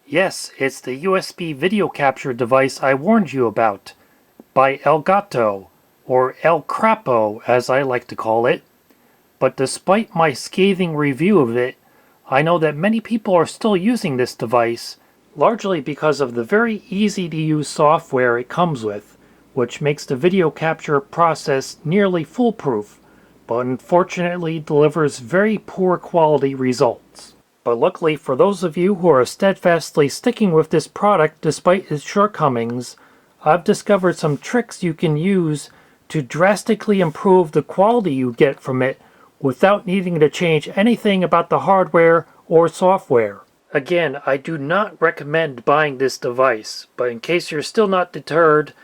Yes, it's the USB video capture device I warned you about, by Elgato, or El Crapo as I like to call it. But despite my scathing review of it, I know that many people are still using this device, largely because of the very easy to use software it comes with, which makes the video capture process nearly foolproof, but unfortunately delivers very poor quality results. But luckily for those of you who are steadfastly sticking with this product despite its shortcomings, I've discovered some tricks you can use to drastically improve the quality you get from it without needing to change anything about the hardware or software. Again, I do not recommend buying this device, but in case you're still not deterred,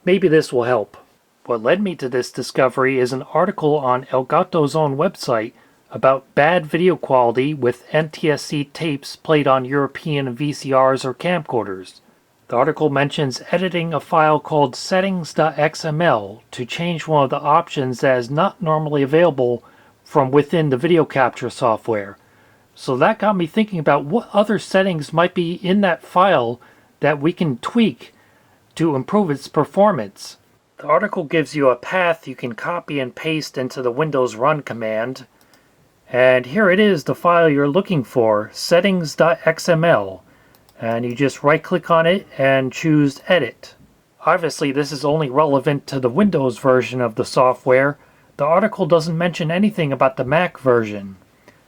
maybe this will help. What led me to this discovery is an article on Elgato's own website about bad video quality with NTSC tapes played on European VCRs or camcorders. The article mentions editing a file called settings.xml to change one of the options that is not normally available from within the video capture software. So that got me thinking about what other settings might be in that file that we can tweak to improve its performance. The article gives you a path you can copy and paste into the Windows Run command. And here it is, the file you're looking for, settings.xml. And you just right click on it and choose Edit. Obviously this is only relevant to the Windows version of the software. The article doesn't mention anything about the Mac version,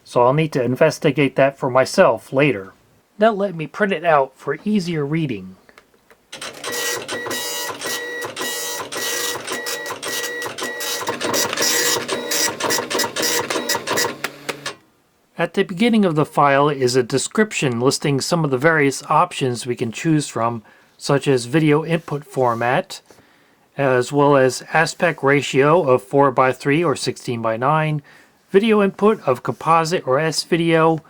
so I'll need to investigate that for myself later. Now let me print it out for easier reading. At the beginning of the file is a description listing some of the various options we can choose from, such as video input format, as well as aspect ratio of 4:3 or 16:9, video input of composite or S-video,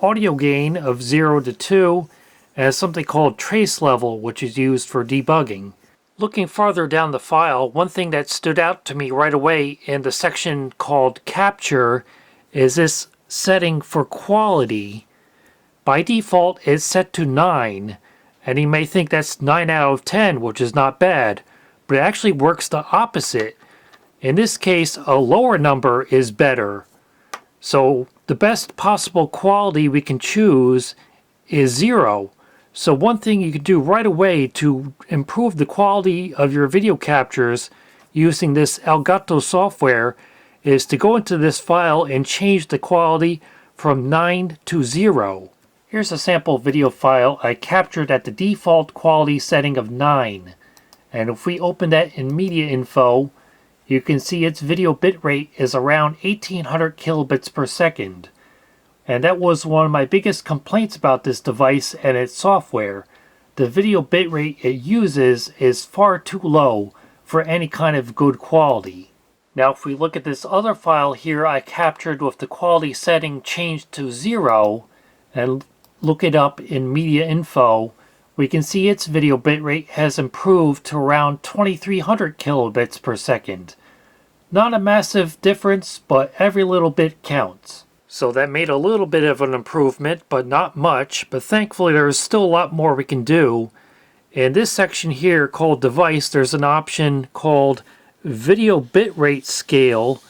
audio gain of 0 to 2, and something called trace level, which is used for debugging. Looking farther down the file, one thing that stood out to me right away in the section called Capture is this setting for quality. By default, it's set to 9, and you may think that's 9 out of 10, which is not bad, but it actually works the opposite. In this case, a lower number is better. So the best possible quality we can choose is 0. So one thing you can do right away to improve the quality of your video captures using this Elgato software is to go into this file and change the quality from 9 to 0. Here's a sample video file I captured at the default quality setting of 9. And if we open that in Media Info, you can see its video bitrate is around 1800 kilobits per second. And that was one of my biggest complaints about this device and its software. The video bitrate it uses is far too low for any kind of good quality. Now if we look at this other file here I captured with the quality setting changed to 0 and look it up in Media Info, we can see its video bitrate has improved to around 2300 kilobits per second. Not a massive difference, but every little bit counts. So that made a little bit of an improvement, but not much, but thankfully there's still a lot more we can do. In this section here called Device, there's an option called Video Bitrate Scale,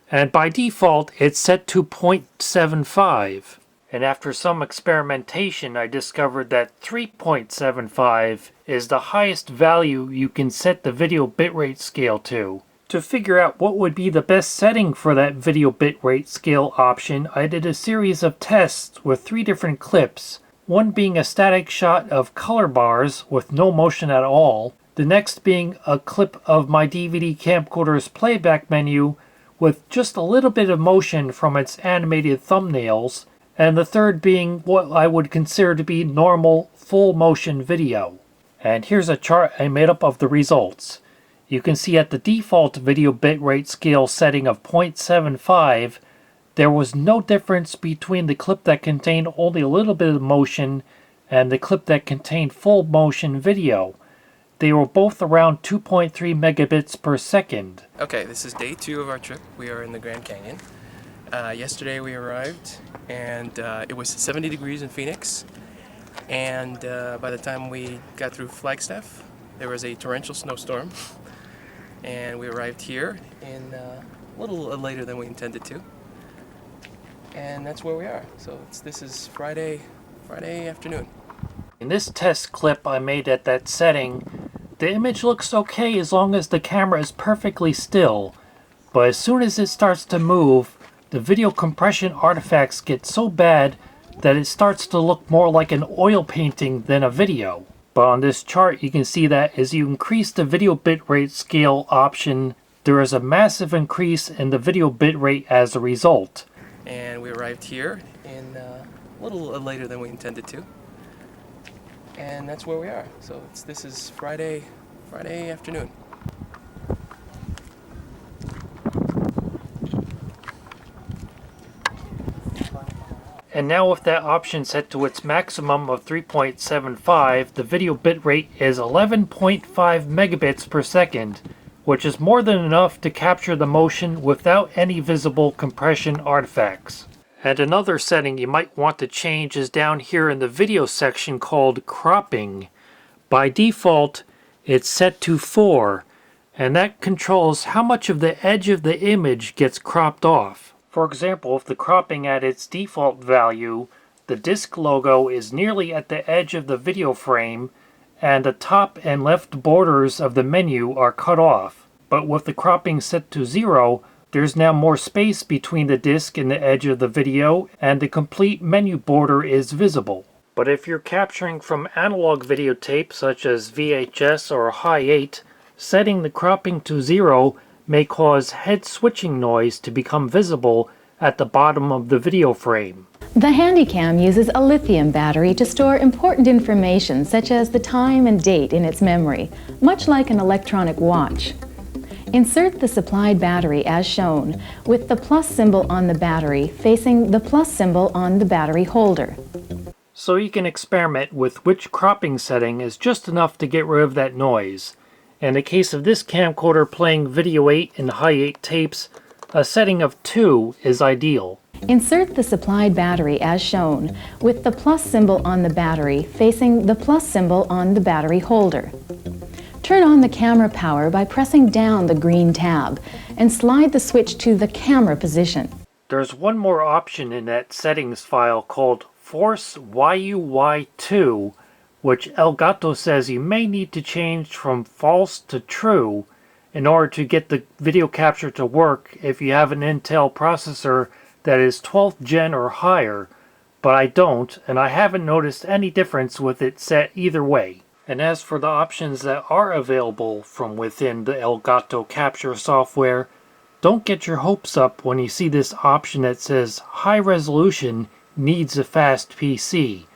and by default it's set to 0.75. And after some experimentation I discovered that 3.75 is the highest value you can set the video bitrate scale to. To figure out what would be the best setting for that video bitrate scale option, I did a series of tests with 3 different clips, one being a static shot of color bars with no motion at all, the next being a clip of my DVD camcorder's playback menu with just a little bit of motion from its animated thumbnails, and the third being what I would consider to be normal full motion video. And here's a chart I made up of the results. You can see at the default video bitrate scale setting of 0.75, there was no difference between the clip that contained only a little bit of motion and the clip that contained full motion video. They were both around 2.3 megabits per second. Okay, this is day 2 of our trip. We are in the Grand Canyon. Yesterday we arrived and it was 70 degrees in Phoenix And by the time we got through Flagstaff, there was a torrential snowstorm. And we arrived here in a little later than we intended to. And that's where we are. So this is Friday afternoon. In this test clip I made at that setting, the image looks okay as long as the camera is perfectly still, but as soon as it starts to move, the video compression artifacts get so bad that it starts to look more like an oil painting than a video. But on this chart you can see that as you increase the video bitrate scale option, there is a massive increase in the video bitrate as a result. And we arrived here in a little later than we intended to. And that's where we are. So this is Friday afternoon. And now with that option set to its maximum of 3.75, the video bitrate is 11.5 megabits per second, which is more than enough to capture the motion without any visible compression artifacts. And another setting you might want to change is down here in the video section called cropping. By default, it's set to 4, and that controls how much of the edge of the image gets cropped off. For example, if the cropping at its default value, the disk logo is nearly at the edge of the video frame, and the top and left borders of the menu are cut off. But with the cropping set to 0, there's now more space between the disk and the edge of the video, and the complete menu border is visible. But if you're capturing from analog videotape such as VHS or Hi8, setting the cropping to 0 may cause head switching noise to become visible at the bottom of the video frame. The Handycam uses a lithium battery to store important information such as the time and date in its memory, much like an electronic watch. Insert the supplied battery as shown, with the plus symbol on the battery facing the plus symbol on the battery holder. So you can experiment with which cropping setting is just enough to get rid of that noise. In the case of this camcorder playing Video 8 and Hi8 tapes, a setting of 2 is ideal. Insert the supplied battery as shown, with the plus symbol on the battery facing the plus symbol on the battery holder. Turn on the camera power by pressing down the green tab and slide the switch to the camera position. There's one more option in that settings file called Force YUY2, which Elgato says you may need to change from false to true in order to get the video capture to work if you have an Intel processor that is 12th gen or higher, but I don't, and I haven't noticed any difference with it set either way. And as for the options that are available from within the Elgato capture software, don't get your hopes up when you see this option that says high resolution needs a fast PC.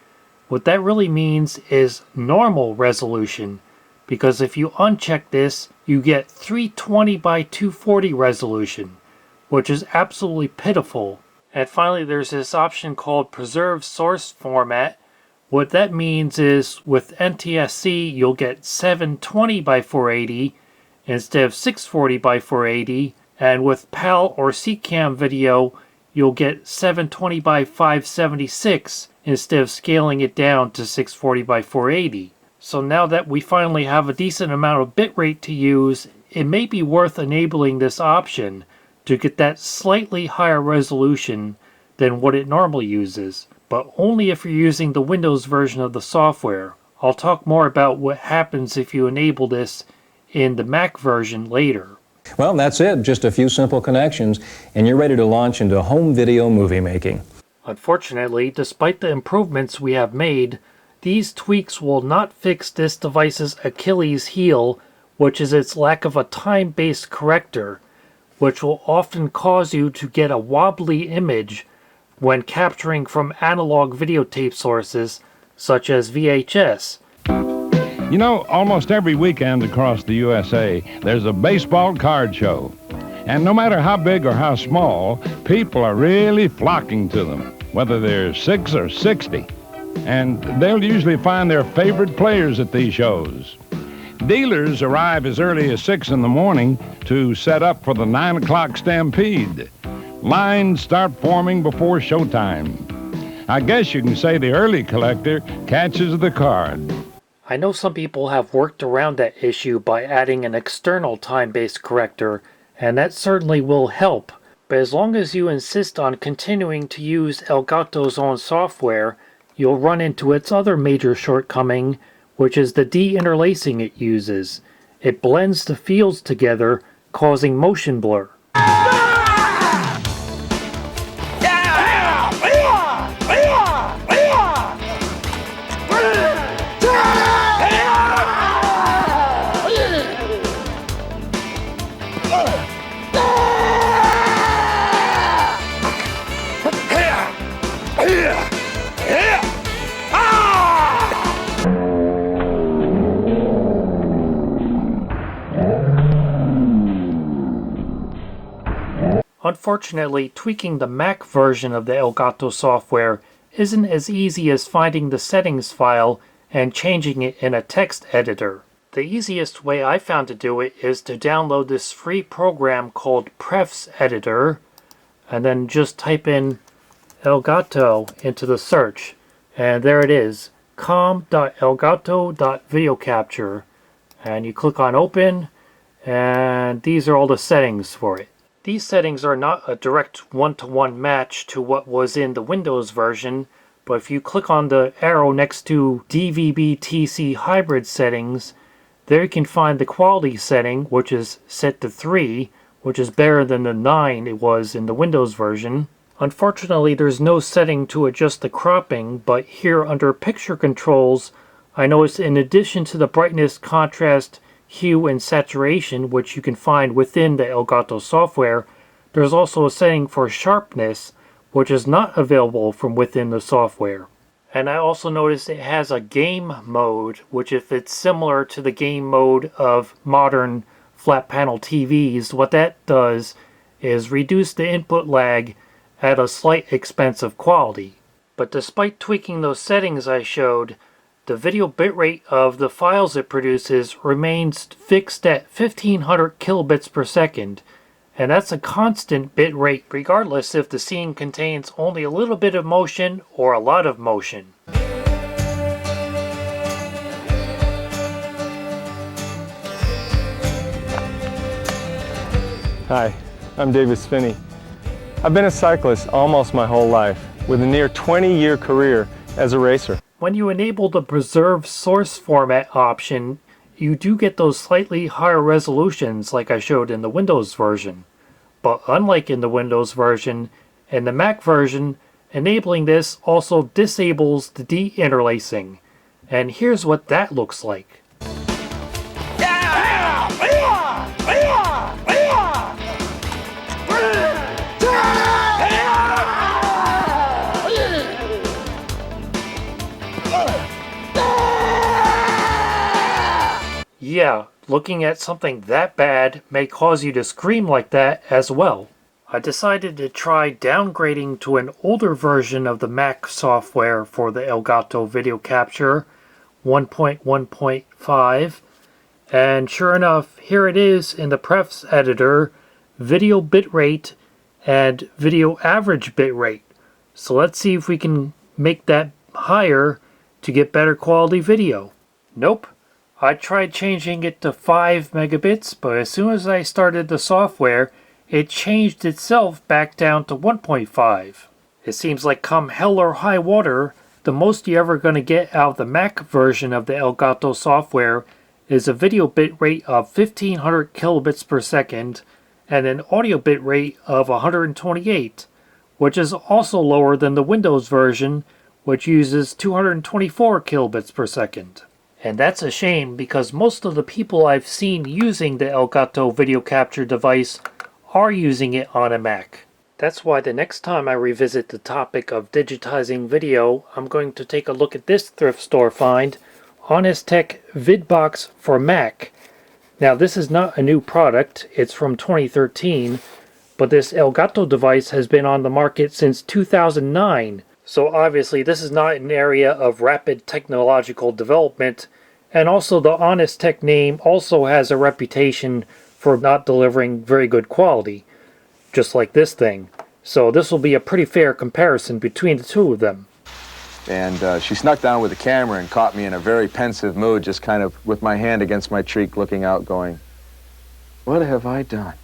What that really means is normal resolution, because if you uncheck this, you get 320 by 240 resolution, which is absolutely pitiful. And finally, there's this option called Preserve Source Format. What that means is with NTSC, you'll get 720 by 480 instead of 640 by 480, and with PAL or CCAM video, you'll get 720 by 576 instead of scaling it down to 640 by 480. So now that we finally have a decent amount of bitrate to use, it may be worth enabling this option to get that slightly higher resolution than what it normally uses, but only if you're using the Windows version of the software. I'll talk more about what happens if you enable this in the Mac version later. Well, that's it. Just a few simple connections, and you're ready to launch into home video movie making. Unfortunately, despite the improvements we have made, these tweaks will not fix this device's Achilles heel, which is its lack of a time-based corrector, which will often cause you to get a wobbly image when capturing from analog videotape sources such as VHS. You know, almost every weekend across the USA, there's a baseball card show. And no matter how big or how small, people are really flocking to them, whether they're 6 or 60. And they'll usually find their favorite players at these shows. Dealers arrive as early as 6 in the morning to set up for the 9 o'clock stampede. Lines start forming before showtime. I guess you can say the early collector catches the card. I know some people have worked around that issue by adding an external time-based corrector, and that certainly will help. But as long as you insist on continuing to use Elgato's own software, you'll run into its other major shortcoming, which is the deinterlacing it uses. It blends the fields together, causing motion blur. Unfortunately, tweaking the Mac version of the Elgato software isn't as easy as finding the settings file and changing it in a text editor. The easiest way I found to do it is to download this free program called Prefs Editor, and then just type in Elgato into the search, and there it is, com.elgato.videocapture, and you click on open, and these are all the settings for it. These settings are not a direct one-to-one match to what was in the Windows version, but if you click on the arrow next to DVB-TC hybrid settings, there you can find the quality setting, which is set to 3, which is better than the 9 it was in the Windows version. Unfortunately, there's no setting to adjust the cropping, but here under Picture Controls, I noticed in addition to the brightness, contrast, hue, and saturation, which you can find within the Elgato software, there's also a setting for sharpness, which is not available from within the software. And I also noticed it has a game mode, which if it's similar to the game mode of modern flat panel TVs, what that does is reduce the input lag at a slight expense of quality. But despite tweaking those settings I showed, the video bitrate of the files it produces remains fixed at 1500 kilobits per second, and that's a constant bitrate regardless if the scene contains only a little bit of motion or a lot of motion. Hi, I'm David Spinney. I've been a cyclist almost my whole life, with a near 20-year career as a racer. When you enable the preserve source format option, you do get those slightly higher resolutions like I showed in the Windows version. But unlike in the Windows version, in the Mac version, enabling this also disables the deinterlacing. And here's what that looks like. Yeah, looking at something that bad may cause you to scream like that as well. I decided to try downgrading to an older version of the Mac software for the Elgato video capture, 1.1.5, and sure enough, here it is in the Prefs editor, video bitrate and video average bitrate. So let's see if we can make that higher to get better quality video. Nope. I tried changing it to 5 megabits, but as soon as I started the software, it changed itself back down to 1.5. It seems like come hell or high water, the most you're ever going to get out of the Mac version of the Elgato software is a video bitrate of 1500 kilobits per second and an audio bitrate of 128, which is also lower than the Windows version, which uses 224 kilobits per second. And that's a shame because most of the people I've seen using the Elgato video capture device are using it on a Mac. That's why the next time I revisit the topic of digitizing video, I'm going to take a look at this thrift store find, Honest Tech VidBox for Mac. Now this is not a new product, it's from 2013, but this Elgato device has been on the market since 2009. So obviously this is not an area of rapid technological development, and also the Honest Tech name also has a reputation for not delivering very good quality, just like this thing. So this will be a pretty fair comparison between the two of them. And she snuck down with the camera and caught me in a very pensive mood, just kind of with my hand against my cheek looking out going, what have I done?